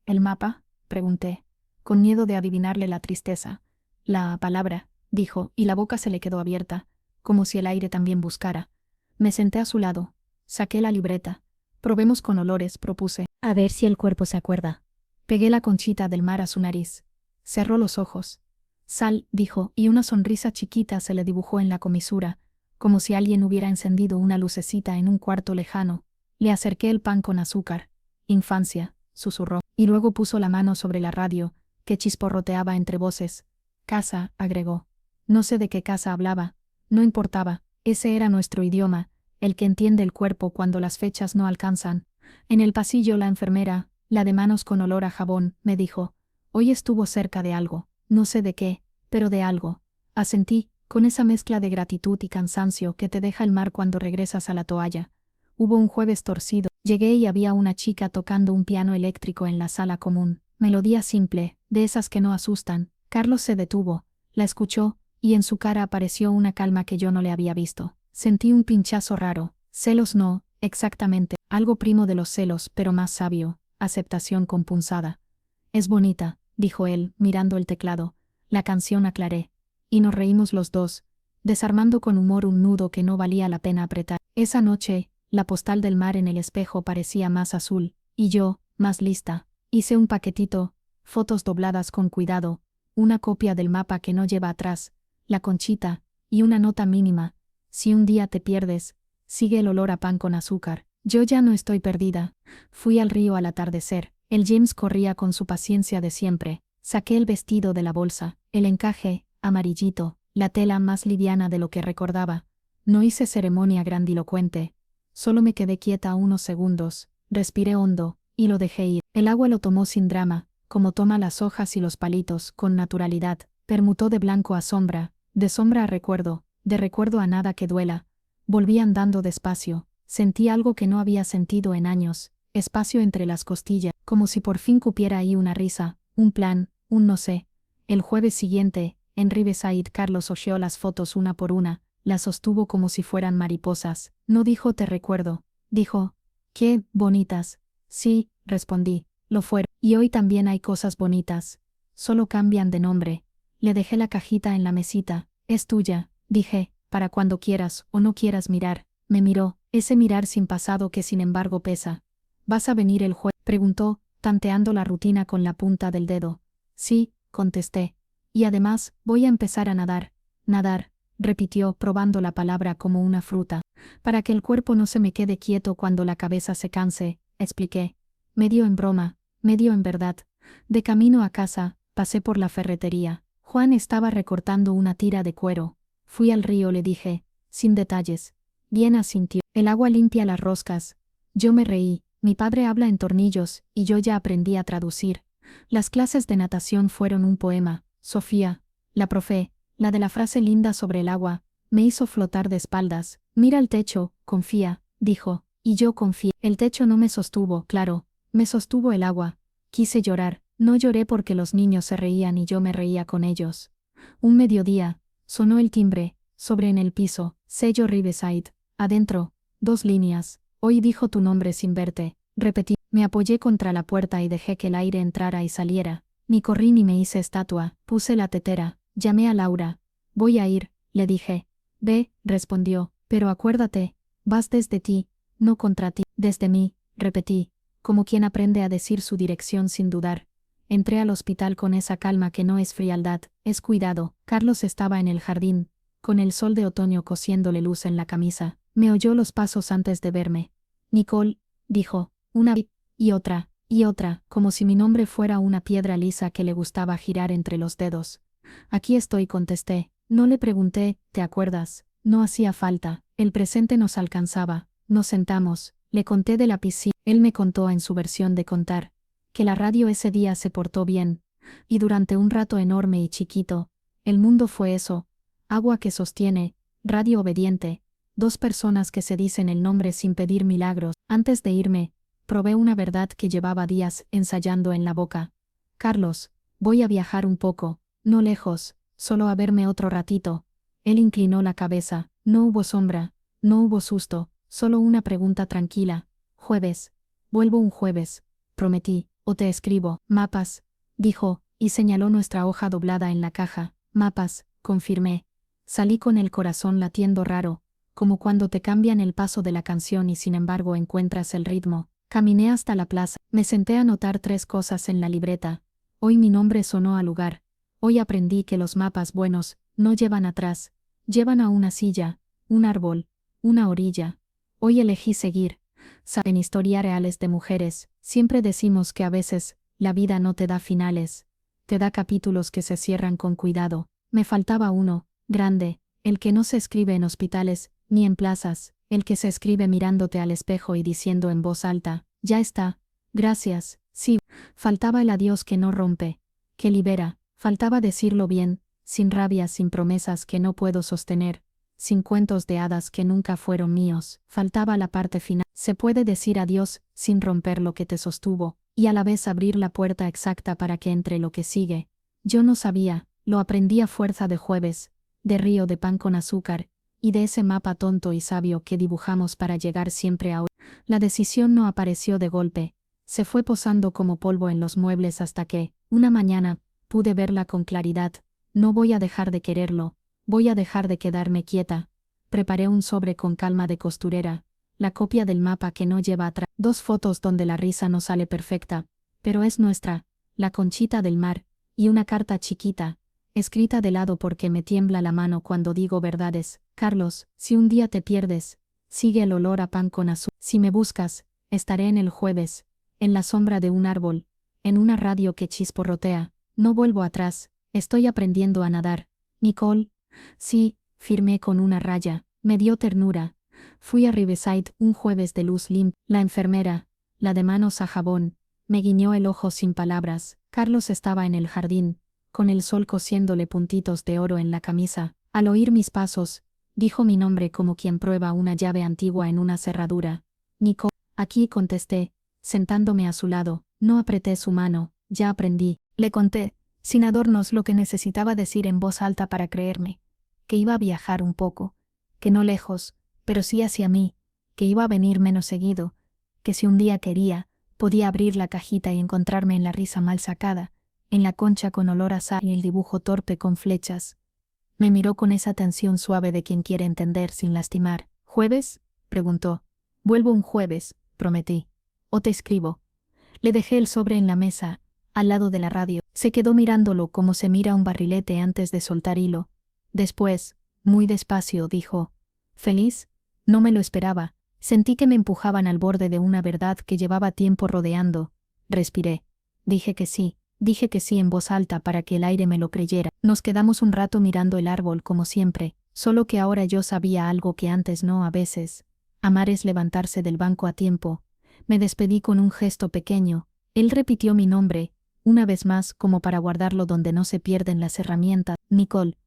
¿El mapa?, pregunté, con miedo de adivinarle la tristeza. La palabra, dijo, y la boca se le quedó abierta, como si el aire también buscara. Me senté a su lado, saqué la libreta. Probemos con olores, propuse. A ver si el cuerpo se acuerda. Pegué la conchita del mar a su nariz. Cerró los ojos. Sal, dijo, y una sonrisa chiquita se le dibujó en la comisura, como si alguien hubiera encendido una lucecita en un cuarto lejano. Le acerqué el pan con azúcar. Infancia, susurró, y luego puso la mano sobre la radio, que chisporroteaba entre voces. Casa, agregó. No sé de qué casa hablaba. No importaba, ese era nuestro idioma, el que entiende el cuerpo cuando las fechas no alcanzan. En el pasillo la enfermera, la de manos con olor a jabón, me dijo: hoy estuvo cerca de algo, no sé de qué, pero de algo. Asentí, con esa mezcla de gratitud y cansancio que te deja el mar cuando regresas a la toalla. Hubo un jueves torcido. Llegué y había una chica tocando un piano eléctrico en la sala común. Melodía simple, de esas que no asustan. Carlos se detuvo, la escuchó, y en su cara apareció una calma que yo no le había visto. Sentí un pinchazo raro. Celos no, exactamente, algo primo de los celos, pero más sabio. Aceptación compunzada. Es bonita, dijo él, mirando el teclado. La canción, aclaré. Y nos reímos los dos, desarmando con humor un nudo que no valía la pena apretar. Esa noche, la postal del mar en el espejo parecía más azul, y yo, más lista. Hice un paquetito, fotos dobladas con cuidado, una copia del mapa que no lleva atrás, la conchita, y una nota mínima: si un día te pierdes, sigue el olor a pan con azúcar. Yo ya no estoy perdida. Fui al río al atardecer. El James corría con su paciencia de siempre. Saqué el vestido de la bolsa, el encaje, amarillito, la tela más liviana de lo que recordaba. No hice ceremonia grandilocuente. Solo me quedé quieta unos segundos, respiré hondo, y lo dejé ir. El agua lo tomó sin drama, como toma las hojas y los palitos, con naturalidad. Permutó de blanco a sombra, de sombra a recuerdo, de recuerdo a nada que duela. Volví andando despacio. Sentí algo que no había sentido en años, espacio entre las costillas, como si por fin cupiera ahí una risa, un plan, no sé. El jueves siguiente, en Riverside, Carlos hojeó las fotos una por una, las sostuvo como si fueran mariposas. No dijo te recuerdo. Dijo, qué bonitas. Sí, respondí, lo fueron. Y hoy también hay cosas bonitas. Solo cambian de nombre. Le dejé la cajita en la mesita. Es tuya, dije, para cuando quieras o no quieras mirar. Me miró, ese mirar sin pasado que sin embargo pesa. ¿Vas a venir el jueves?, preguntó, tanteando la rutina con la punta del dedo. Sí, contesté. Y además, voy a empezar a nadar. Nadar, repitió, probando la palabra como una fruta. Para que el cuerpo no se me quede quieto cuando la cabeza se canse, expliqué. Medio en broma, medio en verdad. De camino a casa, pasé por la ferretería. Juan estaba recortando una tira de cuero. Fui al río, le dije, sin detalles. Bien, asintió. El agua limpia las roscas. Yo me reí. Mi padre habla en tornillos, y yo ya aprendí a traducir. Las clases de natación fueron un poema. Sofía, la profe, la de la frase linda sobre el agua, me hizo flotar de espaldas. Mira el techo, confía, dijo, y yo confié. El techo no me sostuvo, claro, me sostuvo el agua. Quise llorar, no lloré porque los niños se reían y yo me reía con ellos. Un mediodía, sonó el timbre, sobre en el piso, sello Riverside, adentro, 2 líneas. Hoy dijo tu nombre sin verte, repetí. Me apoyé contra la puerta y dejé que el aire entrara y saliera. Ni corrí ni me hice estatua, puse la tetera, llamé a Laura. Voy a ir, le dije. Ve, respondió, pero acuérdate, vas desde ti, no contra ti, desde mí, repetí, como quien aprende a decir su dirección sin dudar. Entré al hospital con esa calma que no es frialdad, es cuidado. Carlos estaba en el jardín, con el sol de otoño cosiéndole luz en la camisa. Me oyó los pasos antes de verme. Nicole, dijo, una y otra, como si mi nombre fuera una piedra lisa que le gustaba girar entre los dedos. Aquí estoy, contesté. No le pregunté, ¿te acuerdas? No hacía falta, el presente nos alcanzaba. Nos sentamos, le conté de la piscina. Él me contó en su versión de contar, que la radio ese día se portó bien, y durante un rato enorme y chiquito, el mundo fue eso, agua que sostiene, radio obediente, 2 personas que se dicen el nombre sin pedir milagros. Antes de irme, probé una verdad que llevaba días ensayando en la boca. Carlos, voy a viajar un poco, no lejos, solo a verme otro ratito. Él inclinó la cabeza, no hubo sombra, no hubo susto, solo una pregunta tranquila. Jueves. Vuelvo un jueves, prometí, o te escribo. Mapas, dijo, y señaló nuestra hoja doblada en la caja. Mapas, confirmé. Salí con el corazón latiendo raro, como cuando te cambian el paso de la canción y sin embargo encuentras el ritmo. Caminé hasta la plaza, me senté a anotar 3 cosas en la libreta. Hoy mi nombre sonó al lugar. Hoy aprendí que los mapas buenos no llevan atrás, llevan a una silla, un árbol, una orilla. Hoy elegí seguir. En historias reales de mujeres, siempre decimos que a veces la vida no te da finales, te da capítulos que se cierran con cuidado. Me faltaba uno, grande, el que no se escribe en hospitales, ni en plazas, el que se escribe mirándote al espejo y diciendo en voz alta, ya está, gracias, sí. Faltaba el adiós que no rompe, que libera, faltaba decirlo bien, sin rabia, sin promesas que no puedo sostener, sin cuentos de hadas que nunca fueron míos. Faltaba la parte final. Se puede decir adiós sin romper lo que te sostuvo, y a la vez abrir la puerta exacta para que entre lo que sigue. Yo no sabía, lo aprendí a fuerza de jueves, de río de pan con azúcar, y de ese mapa tonto y sabio que dibujamos para llegar siempre a hoy. La decisión no apareció de golpe, se fue posando como polvo en los muebles hasta que, una mañana, pude verla con claridad. No voy a dejar de quererlo, voy a dejar de quedarme quieta. Preparé un sobre con calma de costurera, la copia del mapa que no lleva atrás, 2 fotos donde la risa no sale perfecta, pero es nuestra, la conchita del mar, y una carta chiquita, escrita de lado porque me tiembla la mano cuando digo verdades. Carlos, si un día te pierdes, sigue el olor a pan con azúcar. Si me buscas, estaré en el jueves, en la sombra de un árbol, en una radio que chisporrotea. No vuelvo atrás, estoy aprendiendo a nadar. Nicole. Sí, firmé con una raya, me dio ternura. Fui a Riverside un jueves de luz limpia. La enfermera, la de manos a jabón, me guiñó el ojo sin palabras. Carlos estaba en el jardín, con el sol cosiéndole puntitos de oro en la camisa. Al oír mis pasos, dijo mi nombre como quien prueba una llave antigua en una cerradura. Nicole. Aquí, contesté, sentándome a su lado. No apreté su mano, ya aprendí. Le conté, sin adornos, lo que necesitaba decir en voz alta para creerme, que iba a viajar un poco, que no lejos, pero sí hacia mí, que iba a venir menos seguido, que si un día quería, podía abrir la cajita y encontrarme en la risa mal sacada, en la concha con olor a sal y el dibujo torpe con flechas. Me miró con esa tensión suave de quien quiere entender sin lastimar. ¿Jueves?, preguntó. Vuelvo un jueves, prometí. O te escribo. Le dejé el sobre en la mesa, al lado de la radio. Se quedó mirándolo como se mira un barrilete antes de soltar hilo. Después, muy despacio, dijo: ¿Feliz? No me lo esperaba. Sentí que me empujaban al borde de una verdad que llevaba tiempo rodeando. Respiré. Dije que sí en voz alta para que el aire me lo creyera. Nos quedamos un rato mirando el árbol como siempre, solo que ahora yo sabía algo que antes no. A veces, amar es levantarse del banco a tiempo. Me despedí con un gesto pequeño. Él repitió mi nombre, una vez más como para guardarlo donde no se pierden las herramientas. Nicole.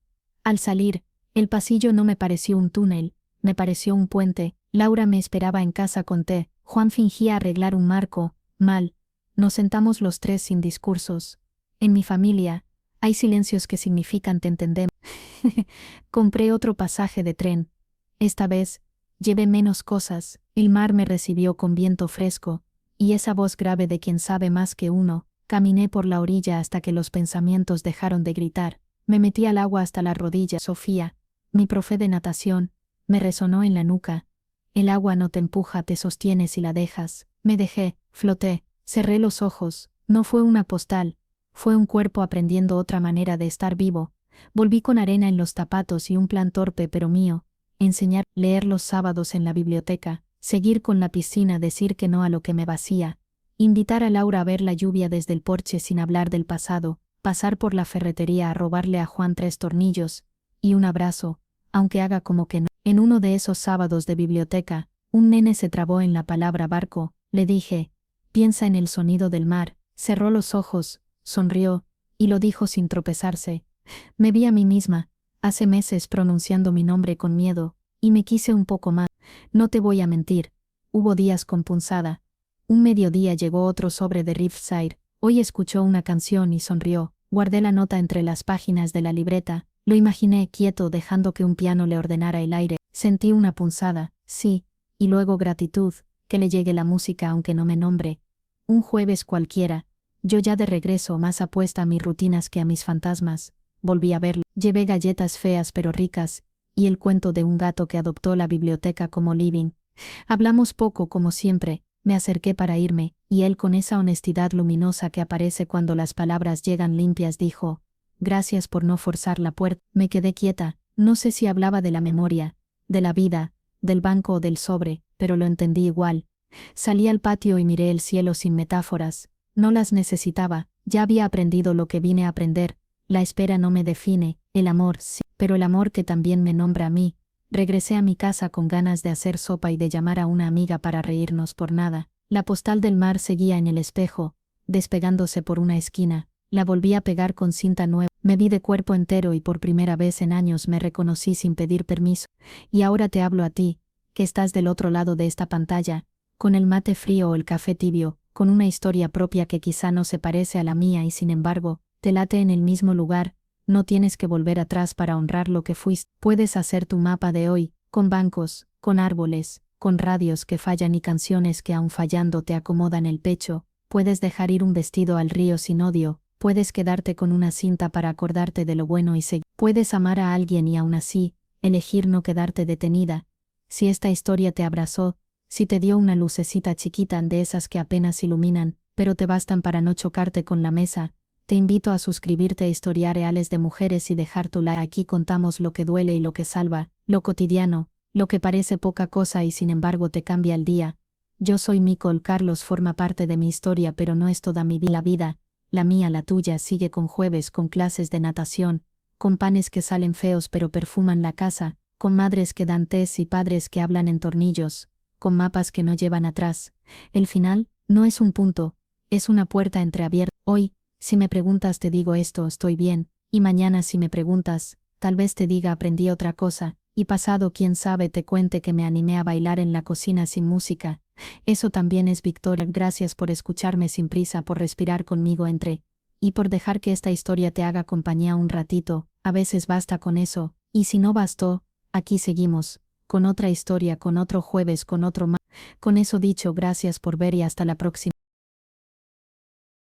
Al salir, el pasillo no me pareció un túnel, me pareció un puente. Laura me esperaba en casa con té. Juan fingía arreglar un marco, mal. Nos sentamos los tres sin discursos. En mi familia, hay silencios que significan te entendemos. Compré otro pasaje de tren. Esta vez, llevé menos cosas. El mar me recibió con viento fresco, y esa voz grave de quien sabe más que uno. Caminé por la orilla hasta que los pensamientos dejaron de gritar. Me metí al agua hasta las rodillas. Sofía, mi profe de natación, me resonó en la nuca. El agua no te empuja, te sostiene si la dejas. Me dejé, floté. Cerré los ojos. No fue una postal, fue un cuerpo aprendiendo otra manera de estar vivo. Volví con arena en los zapatos y un plan torpe pero mío. Enseñar, leer los sábados en la biblioteca, seguir con la piscina, decir que no a lo que me vacía. Invitar a Laura a ver la lluvia desde el porche sin hablar del pasado, pasar por la ferretería a robarle a Juan 3 tornillos, y un abrazo, aunque haga como que no. En uno de esos sábados de biblioteca, un nene se trabó en la palabra barco. Le dije: piensa en el sonido del mar. Cerró los ojos, sonrió, y lo dijo sin tropezarse. Me vi a mí misma, hace meses pronunciando mi nombre con miedo, y me quise un poco más. No te voy a mentir, hubo días con punzada. Un mediodía llegó otro sobre de Riverside. Hoy escuchó una canción y sonrió. Guardé la nota entre las páginas de la libreta. Lo imaginé quieto dejando que un piano le ordenara el aire. Sentí una punzada, sí, y luego gratitud, que le llegue la música aunque no me nombre. Un jueves cualquiera, yo ya de regreso más apuesta a mis rutinas que a mis fantasmas. Volví a verlo. Llevé galletas feas pero ricas, y el cuento de un gato que adoptó la biblioteca como living. Hablamos poco como siempre. Me acerqué para irme, y él con esa honestidad luminosa que aparece cuando las palabras llegan limpias dijo: gracias por no forzar la puerta. Me quedé quieta, no sé si hablaba de la memoria, de la vida, del banco o del sobre, pero lo entendí igual. Salí al patio y miré el cielo sin metáforas. No las necesitaba, ya había aprendido lo que vine a aprender. La espera no me define, el amor sí, pero el amor que también me nombra a mí. Regresé a mi casa con ganas de hacer sopa y de llamar a una amiga para reírnos por nada. La postal del mar seguía en el espejo, despegándose por una esquina. La volví a pegar con cinta nueva. Me vi de cuerpo entero y por primera vez en años me reconocí sin pedir permiso. Y ahora te hablo a ti, que estás del otro lado de esta pantalla, con el mate frío o el café tibio, con una historia propia que quizá no se parece a la mía y sin embargo, te late en el mismo lugar. No tienes que volver atrás para honrar lo que fuiste. Puedes hacer tu mapa de hoy, con bancos, con árboles, con radios que fallan y canciones que aun fallando te acomodan el pecho. Puedes dejar ir un vestido al río sin odio. Puedes quedarte con una cinta para acordarte de lo bueno y seguir. Puedes amar a alguien y aún así, elegir no quedarte detenida. Si esta historia te abrazó, si te dio una lucecita chiquita de esas que apenas iluminan, pero te bastan para no chocarte con la mesa, te invito a suscribirte a Historias Reales de Mujeres y dejar tu like. Aquí contamos lo que duele y lo que salva, lo cotidiano, lo que parece poca cosa y sin embargo te cambia el día. Yo soy Nicole. Carlos forma parte de mi historia pero no es toda mi vida. La vida, la mía, la tuya, sigue con jueves, con clases de natación, con panes que salen feos pero perfuman la casa, con madres que dan tés y padres que hablan en tornillos, con mapas que no llevan atrás. El final no es un punto, es una puerta entreabierta. Hoy, si me preguntas te digo esto, estoy bien, y mañana si me preguntas, tal vez te diga aprendí otra cosa, y pasado quién sabe te cuente que me animé a bailar en la cocina sin música. Eso también es victoria. Gracias por escucharme sin prisa, por respirar conmigo entre y por dejar que esta historia te haga compañía un ratito. A veces basta con eso, y si no bastó, aquí seguimos, con otra historia, con otro jueves, con otro más. Con eso dicho, gracias por ver y hasta la próxima.